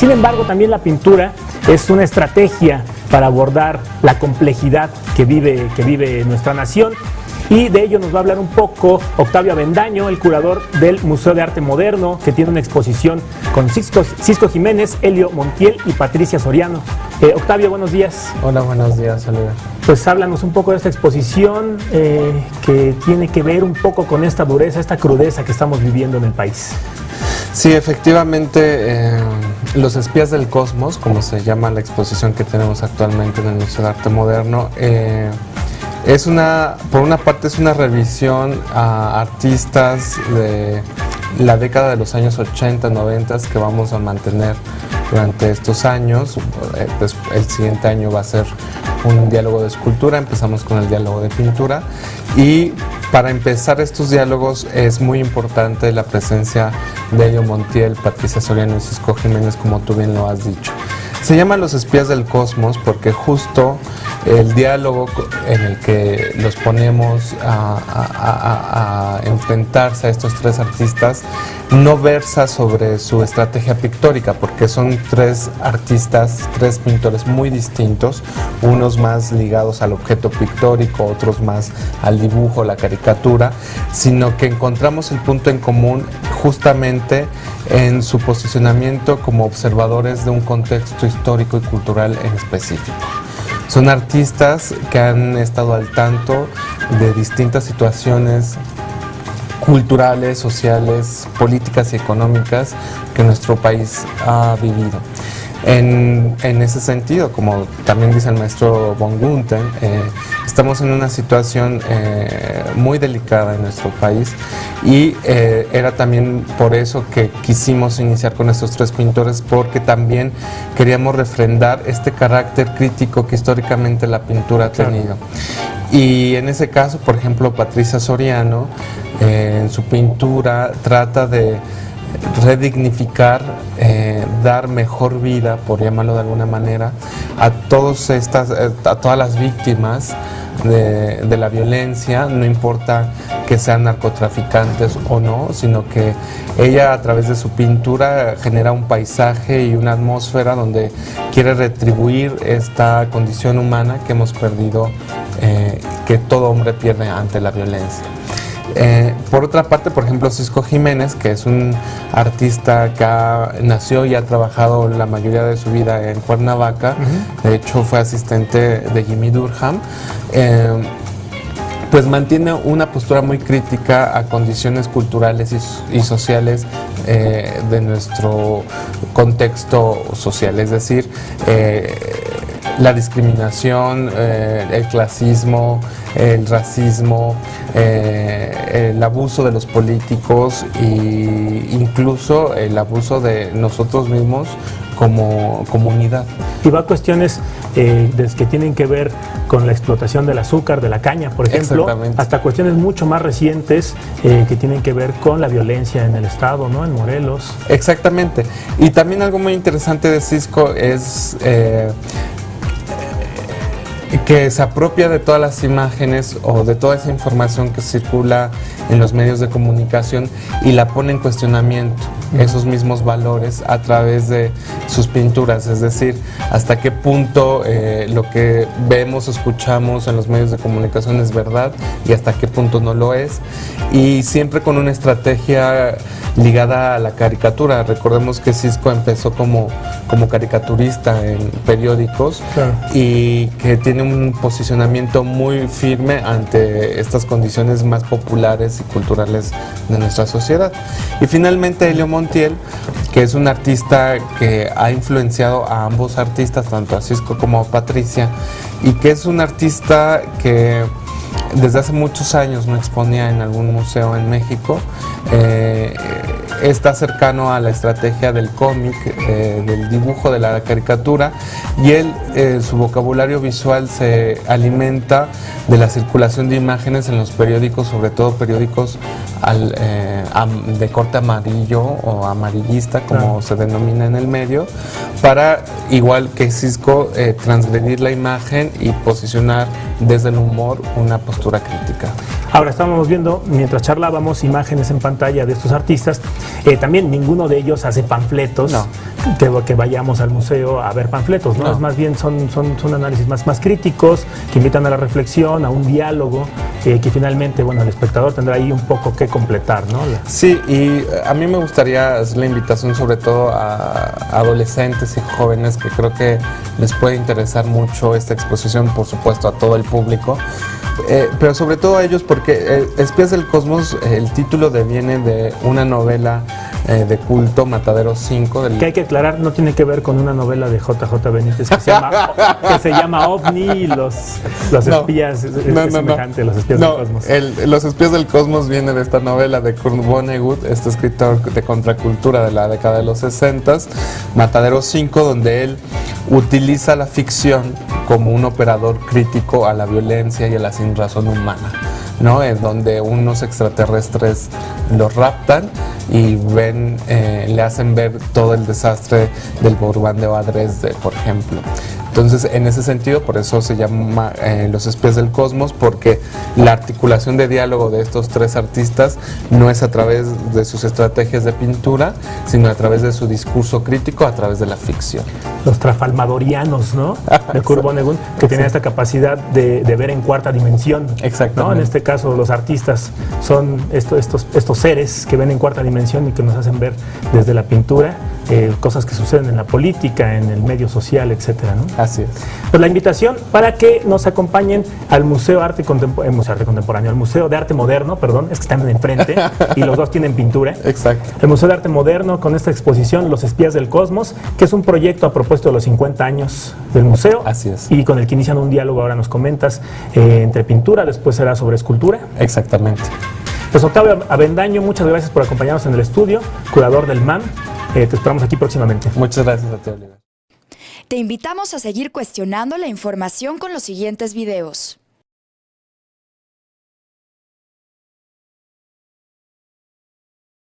Sin embargo, también la pintura es una estrategia para abordar la complejidad que vive nuestra nación. Y de ello nos va a hablar un poco Octavio Avendaño, el curador del Museo de Arte Moderno, que tiene una exposición con Cisco Jiménez, Helio Montiel y Patricia Soriano. Octavio, buenos días. Hola, buenos días, Oliver. Pues háblanos un poco de esta exposición que tiene que ver un poco con esta dureza, esta crudeza que estamos viviendo en el país. Sí, efectivamente, Los Espías del Cosmos, como se llama la exposición que tenemos actualmente en el Museo de Arte Moderno, por una parte es una revisión a artistas de la década de los años 80, 90 que vamos a mantener durante estos años. Pues el siguiente año va a ser un diálogo de escultura, empezamos con el diálogo de pintura, y para empezar estos diálogos es muy importante la presencia de Helio Montiel, Patricia Soriano y Cisco Jiménez, como tú bien lo has dicho. Se llama Los Espías del Cosmos porque justo el diálogo en el que los ponemos a enfrentarse a estos tres artistas no versa sobre su estrategia pictórica, porque son tres artistas, tres pintores muy distintos, unos más ligados al objeto pictórico, otros más al dibujo, la caricatura, sino que encontramos el punto en común justamente en su posicionamiento como observadores de un contexto histórico y cultural en específico. Son artistas que han estado al tanto de distintas situaciones culturales, sociales, políticas y económicas que nuestro país ha vivido. En ese sentido, como también dice el maestro von Gunthen, estamos en una situación muy delicada en nuestro país, y era también por eso que quisimos iniciar con estos tres pintores, porque también queríamos refrendar este carácter crítico que históricamente la pintura ha tenido. Y en ese caso, por ejemplo, Patricia Soriano, en su pintura trata de redignificar, dar mejor vida, por llamarlo de alguna manera, a todas las víctimas de la violencia, no importa que sean narcotraficantes o no, sino que ella, a través de su pintura, genera un paisaje y una atmósfera donde quiere retribuir esta condición humana que hemos perdido, que todo hombre pierde ante la violencia. Por otra parte, por ejemplo, Cisco Jiménez, que es un artista que nació y ha trabajado la mayoría de su vida en Cuernavaca, de hecho fue asistente de Jimmy Durham, pues mantiene una postura muy crítica a condiciones culturales y sociales de nuestro contexto social, es decir, la discriminación, el clasismo, el racismo, el abuso de los políticos e incluso el abuso de nosotros mismos como comunidad. Y va a cuestiones que tienen que ver con la explotación del azúcar, de la caña, por ejemplo, hasta cuestiones mucho más recientes que tienen que ver con la violencia en el estado, ¿no? En Morelos. Exactamente. Y también algo muy interesante de Cisco es que se apropia de todas las imágenes o de toda esa información que circula en los medios de comunicación y la pone en cuestionamiento, esos mismos valores, a través de sus pinturas, es decir, hasta qué punto lo que vemos o escuchamos en los medios de comunicación es verdad y hasta qué punto no lo es, y siempre con una estrategia ligada a la caricatura. Recordemos que Cisco empezó como caricaturista en periódicos, claro, y que tiene un posicionamiento muy firme ante estas condiciones más populares y culturales de nuestra sociedad. Y finalmente Helio Montiel, que es un artista que ha influenciado a ambos artistas, tanto a Cisco como a Patricia, y que es un artista que desde hace muchos años no exponía en algún museo en México. Está cercano a la estrategia del cómic, del dibujo, de la caricatura, y su vocabulario visual se alimenta de la circulación de imágenes en los periódicos, sobre todo periódicos de corte amarillo o amarillista, como se denomina en el medio, para, igual que Cisco, transgredir la imagen y posicionar desde el humor una postura crítica. Ahora estábamos viendo, mientras charlábamos, imágenes en pantalla de estos artistas. También ninguno de ellos hace panfletos, que vayamos al museo a ver panfletos, ¿no? No. Es más bien son análisis más críticos, que invitan a la reflexión, a un diálogo, que finalmente, bueno, el espectador tendrá ahí un poco que completar, ¿no? Sí, y a mí me gustaría hacer la invitación sobre todo a adolescentes y jóvenes, que creo que les puede interesar mucho esta exposición, por supuesto a todo el público, pero sobre todo a ellos porque Espías del Cosmos, el título deviene de una novela de culto, Matadero 5. Que hay que aclarar, no tiene que ver con una novela de JJ Benítez que se llama OVNI y los espías, es semejante, los espías del cosmos. Los Espías del Cosmos viene de esta novela de Kurt Vonnegut, este escritor de contracultura de la década de los 60, Matadero 5, donde él utiliza la ficción como un operador crítico a la violencia y a la sinrazón humana, ¿no? En donde unos extraterrestres los raptan y le hacen ver todo el desastre del bombardeo a Dresde, por ejemplo. Entonces, en ese sentido, por eso se llama Los Espías del Cosmos, porque la articulación de diálogo de estos tres artistas no es a través de sus estrategias de pintura, sino a través de su discurso crítico, a través de la ficción. Los trafalmadorianos, ¿no? De Kurt Vonnegut, que tenían esta capacidad de ver en cuarta dimensión. Exactamente. ¿No? En este caso, los artistas son estos seres que ven en cuarta dimensión y que nos hacen ver desde la pintura cosas que suceden en la política, en el medio social, etcétera, ¿no? Así es. Pues la invitación para que nos acompañen al Museo de Arte Contemporáneo, al Museo de Arte Moderno, perdón, es que están enfrente y los dos tienen pintura. Exacto. El Museo de Arte Moderno con esta exposición Los Espías del Cosmos, que es un proyecto a propósito de los 50 años del museo. Así es. Y con el que inician un diálogo, ahora nos comentas, entre pintura, después será sobre escultura. Exactamente. Pues Octavio Avendaño, muchas gracias por acompañarnos en el estudio, curador del MAM. Te esperamos aquí próximamente. Muchas gracias a ti, Oliver. Te invitamos a seguir cuestionando la información con los siguientes videos.